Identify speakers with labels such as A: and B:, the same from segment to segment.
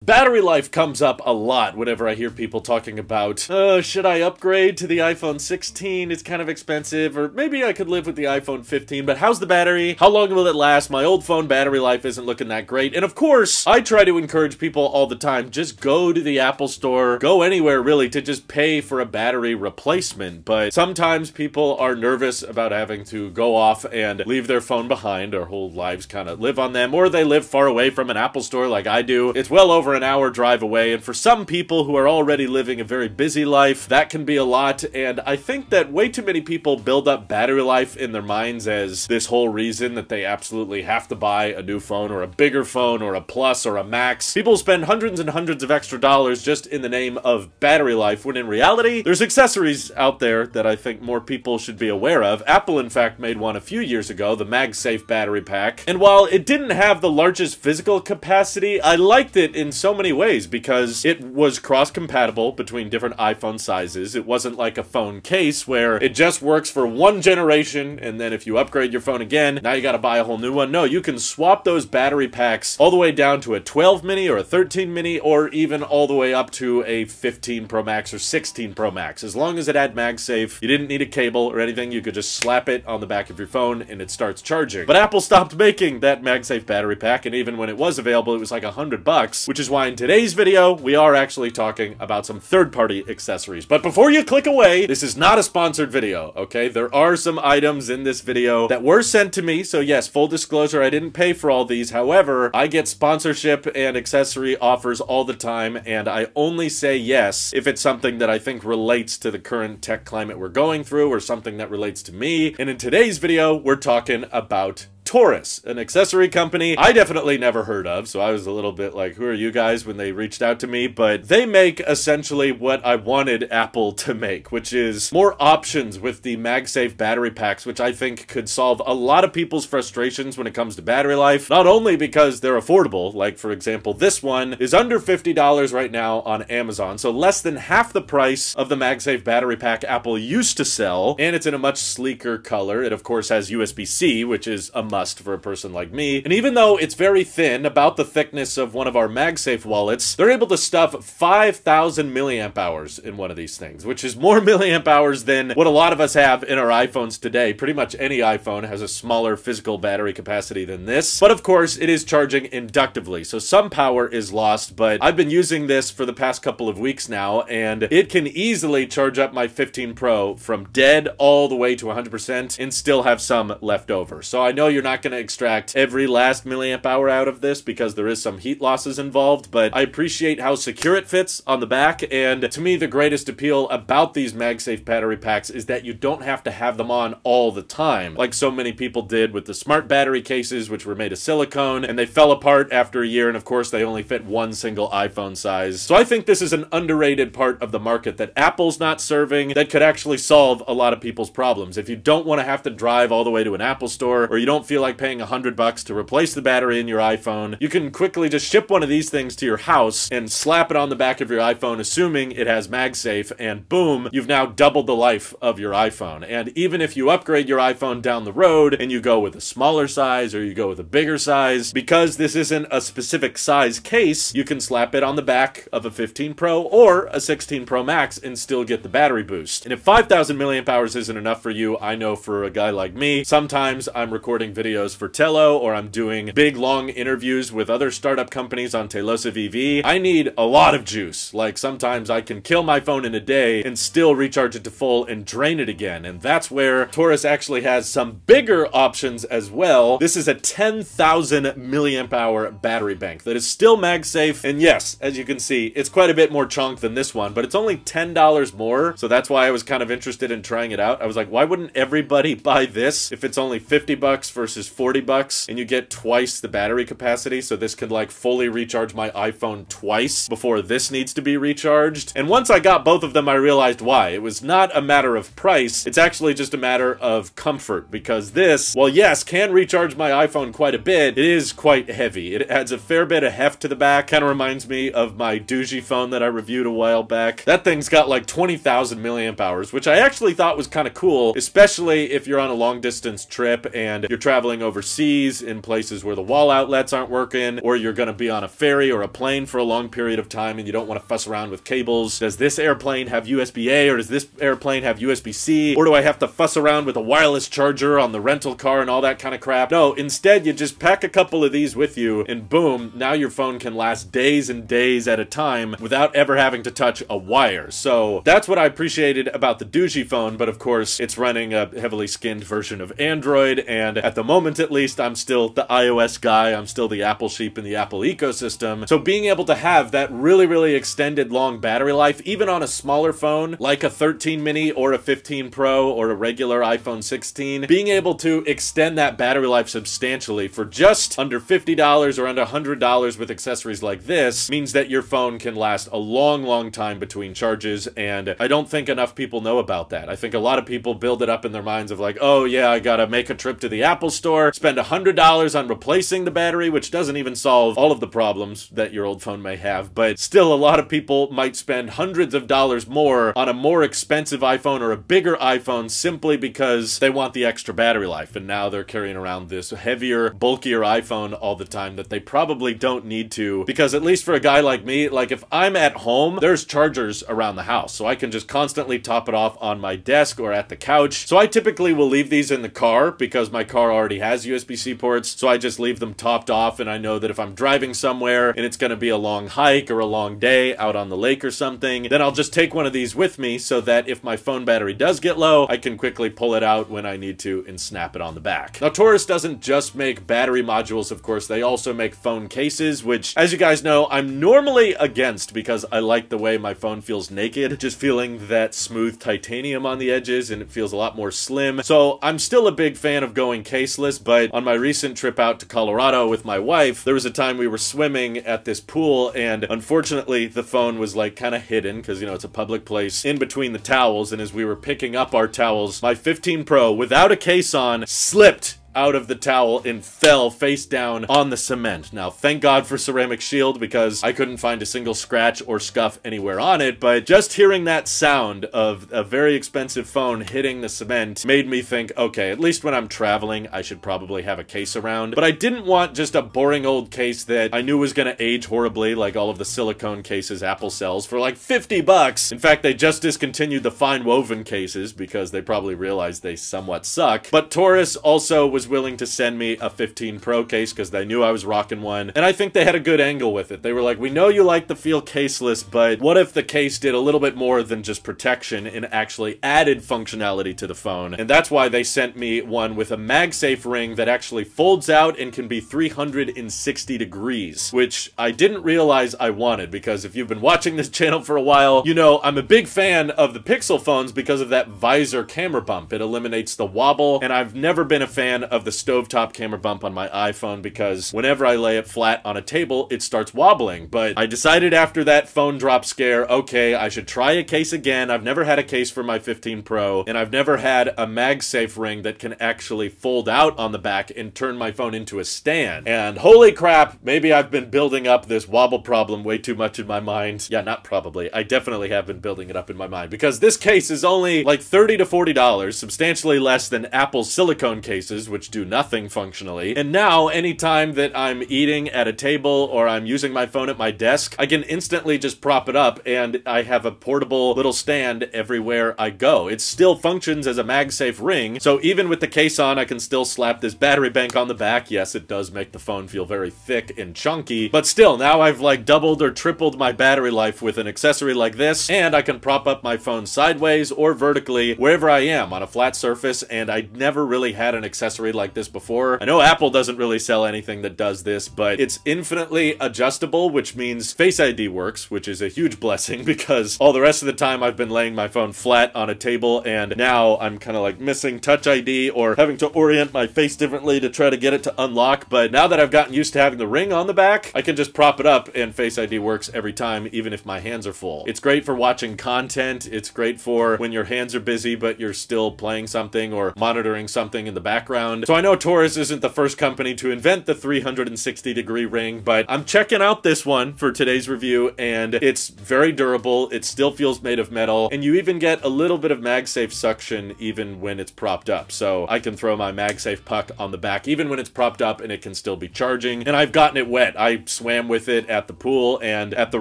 A: Battery life comes up a lot whenever I hear people talking about, should I upgrade to the iPhone 16? It's kind of expensive, or maybe I could live with the iPhone 15, but how's the battery? How long will it last? My old phone battery life isn't looking that great. And of course, I try to encourage people all the time, just go to the Apple Store, go anywhere really to just pay for a battery replacement. But sometimes people are nervous about having to go off and leave their phone behind. Their whole lives kind of live on them, or they live far away from an Apple Store like I do. It's well over an hour drive away, and for some people who are already living a very busy life, that can be a lot. And I think that way too many people build up battery life in their minds as this whole reason that they absolutely have to buy a new phone or a bigger phone or a Plus or a Max. People spend hundreds and hundreds of extra dollars just in the name of battery life, when in reality, there's accessories out there that I think more people should be aware of. Apple, in fact, made one a few years ago, the MagSafe battery pack. And while it didn't have the largest physical capacity, I liked it in so many ways because it was cross-compatible between different iPhone sizes. It wasn't like a phone case where it just works for one generation, and then if you upgrade your phone again, now you gotta buy a whole new one. No, you can swap those battery packs all the way down to a 12 mini or a 13 mini, or even all the way up to a 15 Pro Max or 16 Pro Max. As long as it had MagSafe, you didn't need a cable or anything. You could just slap it on the back of your phone and it starts charging. But Apple stopped making that MagSafe battery pack, and even when it was available, it was like $100, which is why in today's video, we are actually talking about some third-party accessories. But before you click away, this is not a sponsored video, okay? There are some items in this video that were sent to me, so yes, full disclosure, I didn't pay for all these. However, I get sponsorship and accessory offers all the time, and I only say yes if it's something that I think relates to the current tech climate we're going through, or something that relates to me. And in today's video, we're talking about Taurus, an accessory company I definitely never heard of, so I was a little bit like, who are you guys, when they reached out to me? But they make essentially what I wanted Apple to make, which is more options with the MagSafe battery packs, which I think could solve a lot of people's frustrations when it comes to battery life. Not only because they're affordable, like for example, this one is under $50 right now on Amazon, so less than half the price of the MagSafe battery pack Apple used to sell, and it's in a much sleeker color. It of course has USB-C, which is a must for a person like me. And even though it's very thin, about the thickness of one of our MagSafe wallets, they're able to stuff 5,000 milliamp hours in one of these things, which is more milliamp hours than what a lot of us have in our iPhones today. Pretty much any iPhone has a smaller physical battery capacity than this. But of course, it is charging inductively, so some power is lost, but I've been using this for the past couple of weeks now, and it can easily charge up my 15 Pro from dead all the way to 100% and still have some left over. So I know you're not going to extract every last milliamp hour out of this because there is some heat losses involved, but I appreciate how secure it fits on the back. And to me, the greatest appeal about these MagSafe battery packs is that you don't have to have them on all the time, like so many people did with the smart battery cases, which were made of silicone, and they fell apart after a year, and of course they only fit one single iPhone size. So I think this is an underrated part of the market that Apple's not serving that could actually solve a lot of people's problems. If you don't want to have to drive all the way to an Apple store, or you don't feel like paying $100 to replace the battery in your iPhone, you can quickly just ship one of these things to your house and slap it on the back of your iPhone, assuming it has MagSafe, and boom, you've now doubled the life of your iPhone. And even if you upgrade your iPhone down the road and you go with a smaller size or you go with a bigger size, because this isn't a specific size case, you can slap it on the back of a 15 Pro or a 16 Pro Max and still get the battery boost. And if 5,000 milliamp hours isn't enough for you, I know for a guy like me, sometimes I'm recording videos for Tello, or I'm doing big long interviews with other startup companies on Tailosive EV. I need a lot of juice. Like sometimes I can kill my phone in a day and still recharge it to full and drain it again. And that's where Taurus actually has some bigger options as well. This is a 10,000 milliamp hour battery bank that is still MagSafe. And yes, as you can see, it's quite a bit more chunk than this one, but it's only $10 more. So that's why I was kind of interested in trying it out. I was like, why wouldn't everybody buy this if it's only $50 versus $40 and you get twice the battery capacity? So this could like fully recharge my iPhone twice before this needs to be recharged. And once I got both of them, I realized why. It was not a matter of price. It's actually just a matter of comfort, because this, well, yes, can recharge my iPhone quite a bit. It is quite heavy. It adds a fair bit of heft to the back. Kind of reminds me of my Doogie phone that I reviewed a while back. That thing's got like 20,000 milliamp hours, which I actually thought was kind of cool, especially if you're on a long distance trip and you're traveling traveling overseas in places where the wall outlets aren't working, or you're gonna be on a ferry or a plane for a long period of time and you don't want to fuss around with cables. Does this airplane have USB-A or does this airplane have USB-C? Or do I have to fuss around with a wireless charger on the rental car and all that kind of crap? No, instead you just pack a couple of these with you and boom, now your phone can last days and days at a time without ever having to touch a wire. So that's what I appreciated about the Doogee phone, but of course it's running a heavily skinned version of Android, and at the moment at least I'm still the iOS guy, I'm still the Apple sheep in the Apple ecosystem. So being able to have that really extended long battery life, even on a smaller phone like a 13 mini or a 15 Pro or a regular iPhone 16, being able to extend that battery life substantially for just under $50 or under $100 with accessories like this means that your phone can last a long time between charges, and I don't think enough people know about that. I think a lot of people build it up in their minds of like, oh yeah, I gotta make a trip to the Apple store, spend $100 on replacing the battery, which doesn't even solve all of the problems that your old phone may have, but still a lot of people might spend hundreds of dollars more on a more expensive iPhone or a bigger iPhone simply because they want the extra battery life, and now they're carrying around this heavier, bulkier iPhone all the time that they probably don't need to, because at least for a guy like me, like if I'm at home, there's chargers around the house, so I can just constantly top it off on my desk or at the couch. So I typically will leave these in the car because my car already has USB-C ports, so I just leave them topped off, and I know that if I'm driving somewhere and it's going to be a long hike or a long day out on the lake or something, then I'll just take one of these with me so that if my phone battery does get low, I can quickly pull it out when I need to and snap it on the back. Now, Taurus doesn't just make battery modules, of course, they also make phone cases, which, as you guys know, I'm normally against because I like the way my phone feels naked, just feeling that smooth titanium on the edges, and it feels a lot more slim. So I'm still a big fan of going caseless, but on my recent trip out to Colorado with my wife, there was a time we were swimming at this pool, and unfortunately the phone was like kind of hidden because, you know, it's a public place, in between the towels, and as we were picking up our towels, my 15 Pro without a case on slipped out of the towel and fell face down on the cement. Now, thank God for Ceramic Shield because I couldn't find a single scratch or scuff anywhere on it, but just hearing that sound of a very expensive phone hitting the cement made me think, okay, at least when I'm traveling, I should probably have a case around. But I didn't want just a boring old case that I knew was gonna age horribly, like all of the silicone cases Apple sells for like 50 bucks. In fact, they just discontinued the fine woven cases because they probably realized they somewhat suck. But Taurus also was willing to send me a 15 Pro case because they knew I was rocking one, and I think they had a good angle with it. They were like, we know you like the feel caseless, but what if the case did a little bit more than just protection and actually added functionality to the phone? And that's why they sent me one with a MagSafe ring that actually folds out and can be 360 degrees, which I didn't realize I wanted, because if you've been watching this channel for a while, you know I'm a big fan of the Pixel phones because of that visor camera bump. It eliminates the wobble, and I've never been a fan of the stovetop camera bump on my iPhone because whenever I lay it flat on a table, it starts wobbling. But I decided after that phone drop scare, okay, I should try a case again. I've never had a case for my 15 Pro, and I've never had a MagSafe ring that can actually fold out on the back and turn my phone into a stand. And holy crap, maybe I've been building up this wobble problem way too much in my mind. Yeah, not probably. I definitely have been building it up in my mind, because this case is only like $30 to $40, substantially less than Apple's silicone cases, which do nothing functionally. And now, anytime that I'm eating at a table or I'm using my phone at my desk, I can instantly just prop it up and I have a portable little stand everywhere I go. It still functions as a MagSafe ring, so even with the case on, I can still slap this battery bank on the back. Yes, it does make the phone feel very thick and chunky, but still, now I've like doubled or tripled my battery life with an accessory like this, and I can prop up my phone sideways or vertically wherever I am on a flat surface, and I never really had an accessory like this before. I know Apple doesn't really sell anything that does this, but it's infinitely adjustable, which means Face ID works, which is a huge blessing because all the rest of the time I've been laying my phone flat on a table, and now I'm kind of like missing Touch ID or having to orient my face differently to try to get it to unlock. But now that I've gotten used to having the ring on the back, I can just prop it up and Face ID works every time, even if my hands are full. It's great for watching content. It's great for when your hands are busy but you're still playing something or monitoring something in the background. around. So I know Taurus isn't the first company to invent the 360-degree ring, but I'm checking out this one for today's review, and it's very durable. It still feels made of metal, and you even get a little bit of MagSafe suction even when it's propped up. So I can throw my MagSafe puck on the back even when it's propped up, and it can still be charging. And I've gotten it wet. I swam with it at the pool and at the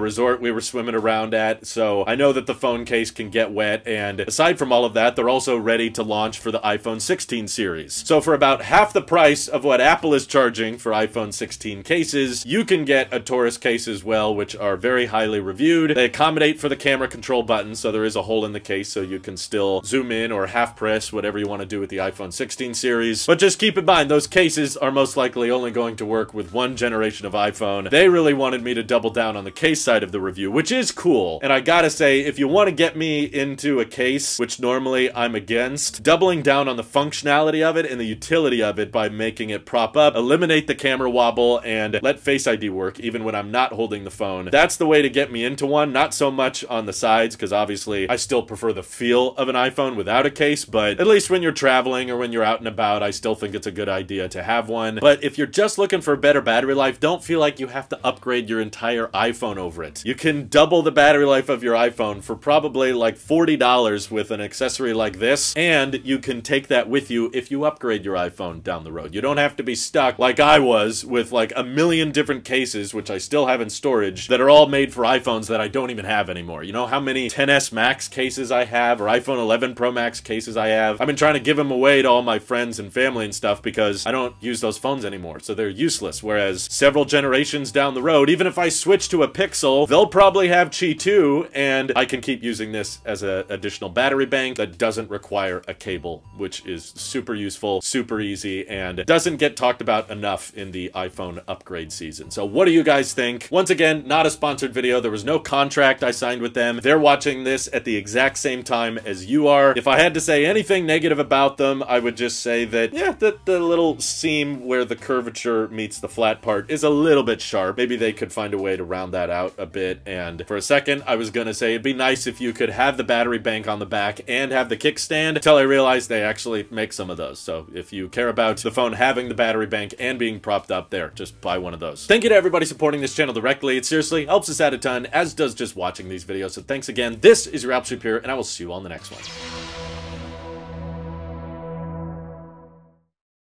A: resort we were swimming around at, so I know that the phone case can get wet. And aside from all of that, they're also ready to launch for the iPhone 16 series. So for about half the price of what Apple is charging for iPhone 16 cases, you can get a Taurus case as well, which are very highly reviewed. They accommodate for the camera control button, so there is a hole in the case so you can still zoom in or half press, whatever you want to do with the iPhone 16 series. But just keep in mind, those cases are most likely only going to work with one generation of iPhone. They really wanted me to double down on the case side of the review, which is cool. And I gotta say, if you want to get me into a case, which normally I'm against, doubling down on the functionality of it and the utility of it by making it prop up, eliminate the camera wobble, and let Face ID work even when I'm not holding the phone. That's the way to get me into one. Not so much on the sides, because obviously I still prefer the feel of an iPhone without a case, but at least when you're traveling or when you're out and about, I still think it's a good idea to have one. But if you're just looking for better battery life, don't feel like you have to upgrade your entire iPhone over it. You can double the battery life of your iPhone for probably like $40 with an accessory like this, and you can take that with you if you upgrade your iPhone down the road. You don't have to be stuck like I was with like a million different cases, which I still have in storage, that are all made for iPhones that I don't even have anymore. You know how many XS Max cases I have, or iPhone 11 Pro Max cases I have? I've been trying to give them away to all my friends and family and stuff because I don't use those phones anymore, so they're useless. Whereas several generations down the road, even if I switch to a Pixel, they'll probably have Qi 2, and I can keep using this as an additional battery bank that doesn't require a cable, which is super useful, super easy, and doesn't get talked about enough in the iPhone upgrade season. So what do you guys think? Once again, not a sponsored video. There was no contract I signed with them. They're watching this at the exact same time as you are. If I had to say anything negative about them, I would just say that, yeah, the little seam where the curvature meets the flat part is a little bit sharp. Maybe they could find a way to round that out a bit. And for a second, I was gonna say it'd be nice if you could have the battery bank on the back and have the kickstand, until I realized they actually make some of those. So if you care about the phone having the battery bank and being propped up there, just buy one of those. Thank you to everybody supporting this channel directly. It seriously helps us out a ton, as does just watching these videos. So thanks again. This is your Apple Superior, and I will see you on the next one.